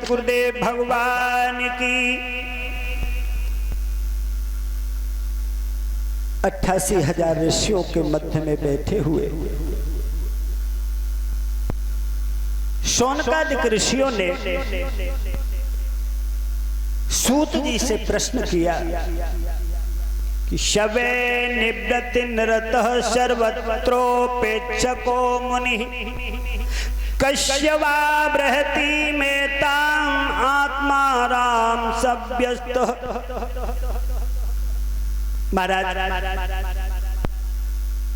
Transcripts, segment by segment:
सतगुरुदेव भगवान की। 88,000 ऋषियों के मध्य में बैठे हुए शौनकादिक ऋषियों ने सूत जी से प्रश्न किया कि शवे निवृत्ति निरतः सर्वत्रोपेक्षको मुनि कश्यवा बृहति में ताम आत्मा राम सव्यस्त। महाराज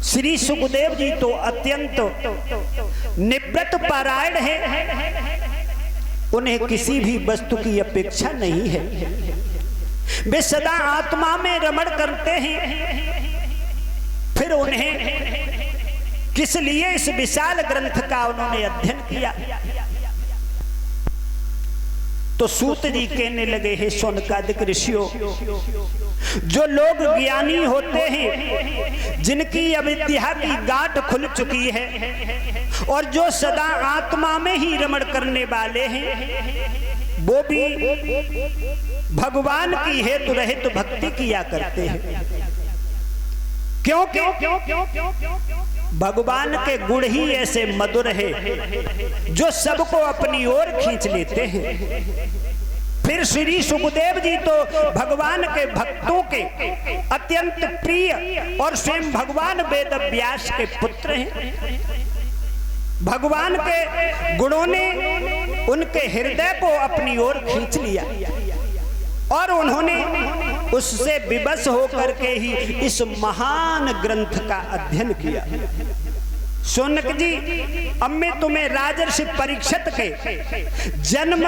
श्री सुखदेव जी तो अत्यंत निवृत्त पारायण है, उन्हें किसी भी वस्तु की अपेक्षा नहीं है, वे सदा आत्मा में रमण करते हैं। फिर उन्हें किस लिए इस विशाल ग्रंथ का उन्होंने अध्ययन किया? तो सूत जी कहने लगे, हे शौनकादिक ऋषियों, जो लोग ज्ञानी होते हैं, जिनकी अविद्या की गांठ खुल चुकी है और जो सदा आत्मा में ही रमण करने वाले हैं, वो भी भगवान की हेतु रहित भक्ति किया करते हैं। क्योंकि भगवान के गुण ही ऐसे मधुर है जो सबको अपनी ओर खींच लेते हैं। फिर श्री सुखदेव जी तो भगवान के भक्तों के अत्यंत प्रिय और स्वयं भगवान वेद व्यास के पुत्र हैं। भगवान के गुणों ने उनके हृदय को अपनी ओर खींच लिया और उन्होंने उससे विवश होकर के ही इस महान ग्रंथ का अध्ययन किया। शौनक जी, अब मैं तुम्हें राजर्षि परीक्षित के जन्म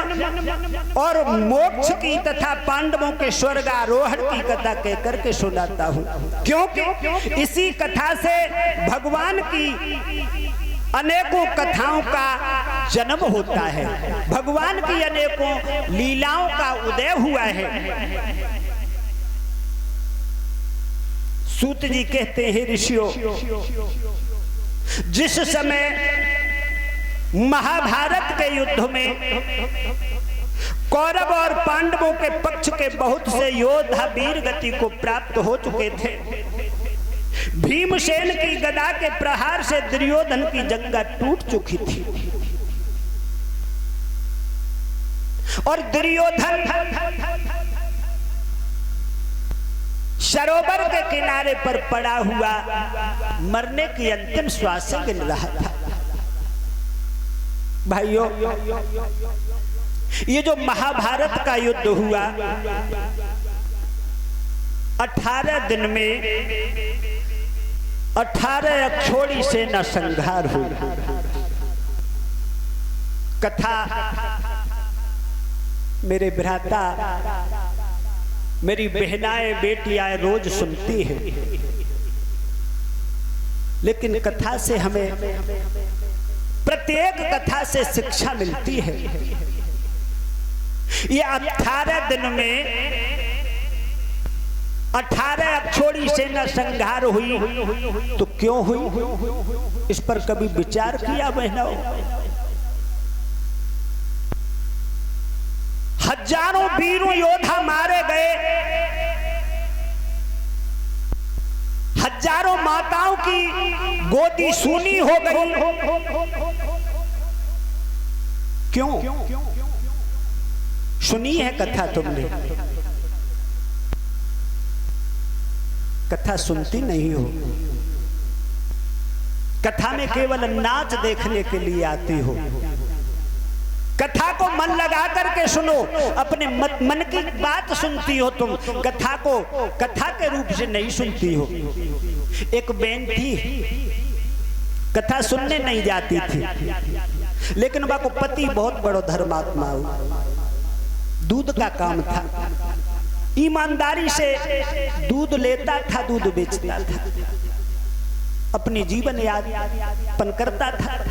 और मोक्ष की तथा पांडवों के स्वर्गारोहण की कथा कहकर के सुनाता हूँ, क्योंकि इसी कथा से भगवान की अनेकों कथाओं का जन्म होता है, भगवान की अनेकों लीलाओं का उदय हुआ है। सूत जी कहते हैं, ऋषियों, जिस समय महाभारत के युद्ध में कौरव और पांडवों के पक्ष के बहुत से योद्धा वीर गति को प्राप्त हो चुके थे, भीमसेन की गदा के प्रहार से दुर्योधन की जंगा टूट चुकी थी और दुर्योधन सरोवर के किनारे पर पड़ा हुआ मरने की अंतिम श्वास गिन रहा था। भाइयों, ये जो महाभारत का युद्ध हुआ, 18 दिन में 18 अक्षौणी सेना संहार हुई। कथा मेरे भ्राता, मेरी बहनाएं बेटियां रोज सुनती हैं, लेकिन कथा से हमें, प्रत्येक कथा से शिक्षा मिलती है। ये 18 दिन में 18 अक्षौणी सेना संहार हुई, तो क्यों हुई, इस पर कभी विचार किया बहनों? हजारों वीरों योद्धा मारे गए, हजारों माताओं की गोदी सूनी हो गई, क्यों? सुनी है कथा तुमने? कथा सुनती नहीं हो, कथा में केवल नाच देखने के लिए आती हो। कथा को मन लगा करके सुनो, अपने मन की बात सुनती हो तुम, कथा को कथा के रूप से नहीं सुनती हो। एक बहन थी, कथा सुनने नहीं जाती थी, लेकिन वह को पति बहुत बड़ो धर्मात्मा हो, दूध का काम था, ईमानदारी से दूध लेता था, दूध बेचता था, अपनी जीवन यापन करता था।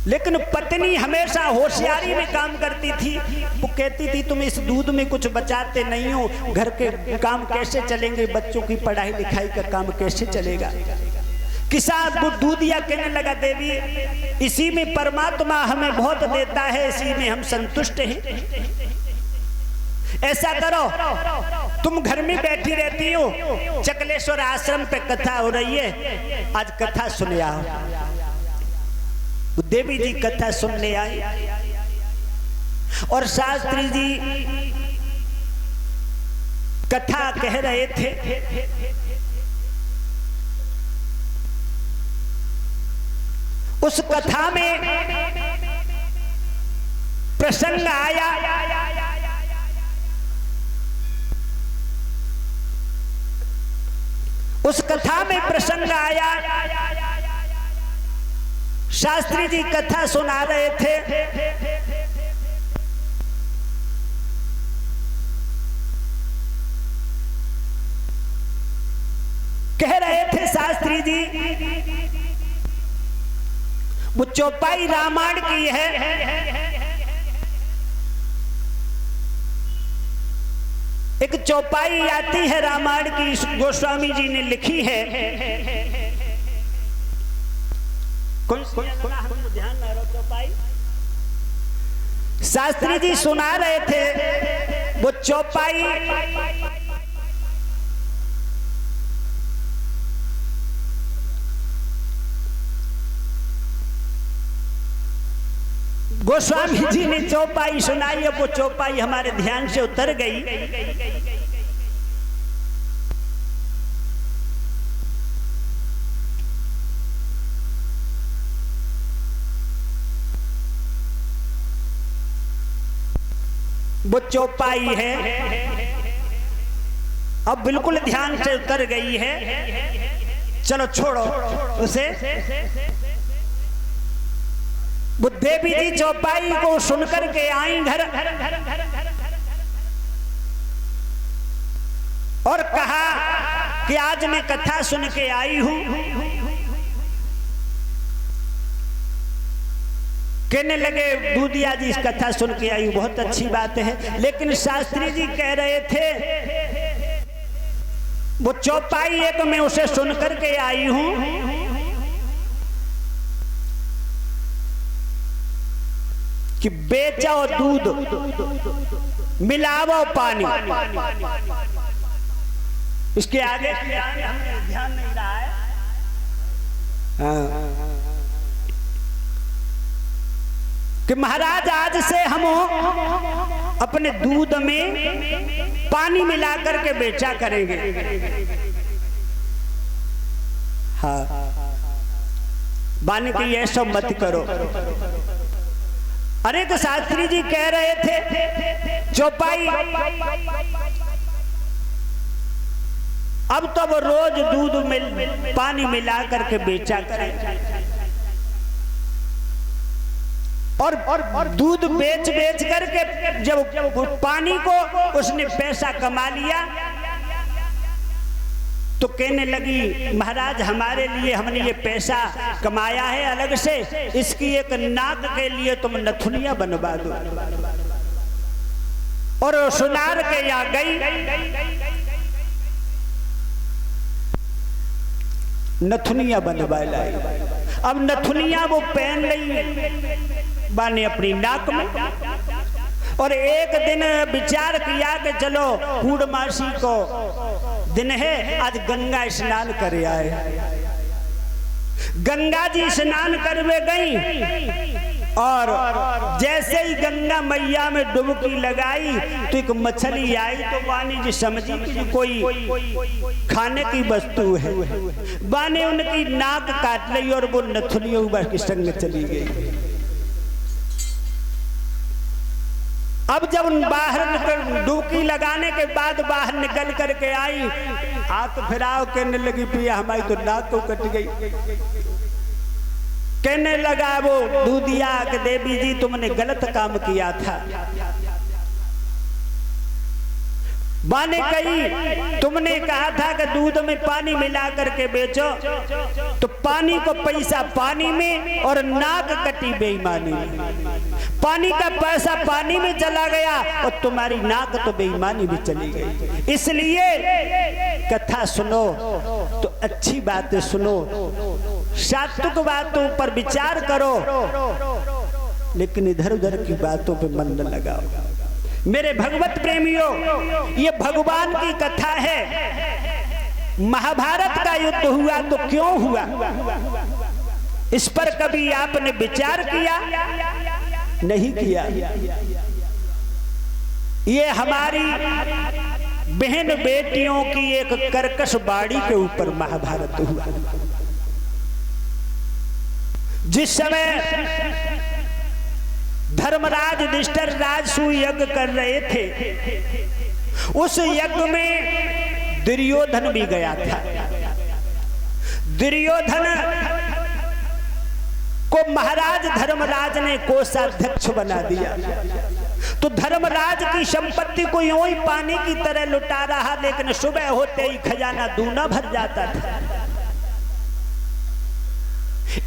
लेकिन पत्नी हमेशा होशियारी में काम करती थी। वो कहती थी तुम इस दूध में कुछ बचाते नहीं हो, घर के काम कैसे चलेंगे, बच्चों की पढ़ाई लिखाई का काम कैसे चलेगा। किसान वो दूधिया कहने लगा, देवी इसी में परमात्मा हमें बहुत देता है, इसी में हम संतुष्ट हैं। ऐसा करो, तुम घर में बैठी रहती हो, चकलेश्वर आश्रम पे कथा हो रही है, आज कथा सुन आओ। देवी जी कथा सुनने आई और शास्त्री जी कथा कह रहे थे। उस कथा में प्रसंग आया उस कथा में प्रसंग आया, शास्त्री जी कथा सुना रहे थे। कह रहे थे शास्त्री जी, वो चौपाई रामायण की है। एक चौपाई आती है रामायण की, गोस्वामी जी ने लिखी है। कौन ध्यान ना रहो चौपाई, शास्त्री जी सुना रहे थे। वो चौपाई गोस्वामी जी ने चौपाई सुनाई। अब वो चौपाई हमारे ध्यान से उतर गई। वो चौपाई है, अब बिल्कुल ध्यान से उतर गई है। चलो छोड़ो उसे। वो देवी जी चौपाई को सुनकर के आई घर और कहा कि आज मैं कथा सुन के आई हूं। कहने लगे, दूधिया जी इस कथा सुन के आई, बहुत अच्छी बात है, लेकिन शास्त्री जी कह रहे थे वो चौपाई है तो मैं उसे सुन करके आई हूं, कि बेचो दूध मिलावो पानी। इसके आगे ध्यान नहीं रहा है। कि महाराज आज से हम अपने दूध में पानी मिला करके बेचा करेंगे। हाँ, बानी की ये सब मत करो। अरे तो शास्त्री जी कह रहे थे चौपाई, अब तो वो रोज दूध में पानी मिला करके बेचा करें। और दूध बेच करके जब पानी को उसने पैसा कमा लिया तो कहने लगी, महाराज हमारे लिए हमने ये पैसा कमाया है अलग से, इसकी एक नाक के लिए तुम नथुनिया बनवा दो। और सुनार के यहाँ गई, नथुनिया बनवा लाई। अब नथुनिया वो पहन रही बाने अपनी नाक में। और एक दिन विचार किया कि चलो पूर्णमासी को दिन है, आज गंगा स्नान करे आए। गंगा जी स्नान करवे गई और जैसे ही गंगा मैया में डुबकी लगाई तो एक मछली आई। तो बानी जी समझी कि कोई खाने की वस्तु है। बाने उनकी नाक काट ली और वो नथुनियों के संग में चली गई। अब जब बाहर डुबकी लगाने के बाद बाहर निकल करके आई, हाथ फिराव कहने लगी, पिया हमारी तो नाक तो कट गई। कहने लगा वो दूधिया कि देवी जी तुमने गलत काम किया था। बाने कही, तुमने कहा था कि दूध में पानी मिला करके बेचो, तो पानी को पैसा पानी में और नाक कटी बेईमानी में। पानी का पैसा पानी में चला गया और तुम्हारी नाक तो बेईमानी भी चली गई। इसलिए कथा कथा सुनो तो अच्छी बातें सुनो, सात्विक बातों पर विचार करो, लेकिन इधर उधर की बातों पे मन न लगाओ। मेरे भगवत प्रेमियों, ये भगवान की कथा है। महाभारत का युद्ध हुआ तो क्यों हुआ, इस पर कभी आपने विचार किया? नहीं किया। ये हमारी बहन बेटियों की एक कर्कश बाड़ी के ऊपर महाभारत हुआ। जिस समय धर्मराज युधिष्ठिर राजसूय यज्ञ कर रहे थे, उस यज्ञ में दुर्योधन भी गया था। दुर्योधन को महाराज धर्मराज ने कोषाध्यक्ष बना दिया। तो धर्मराज की संपत्ति को यूं ही पानी की तरह लुटा रहा, लेकिन सुबह होते ही खजाना दूना भर जाता था।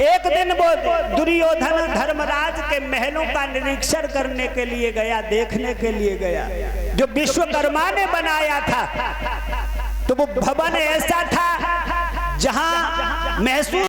एक दिन वो दुर्योधन धर्मराज के महलों का निरीक्षण करने के लिए गया, देखने के लिए गया, जो विश्वकर्मा ने बनाया था। तो वो भवन ऐसा था जहां महसूस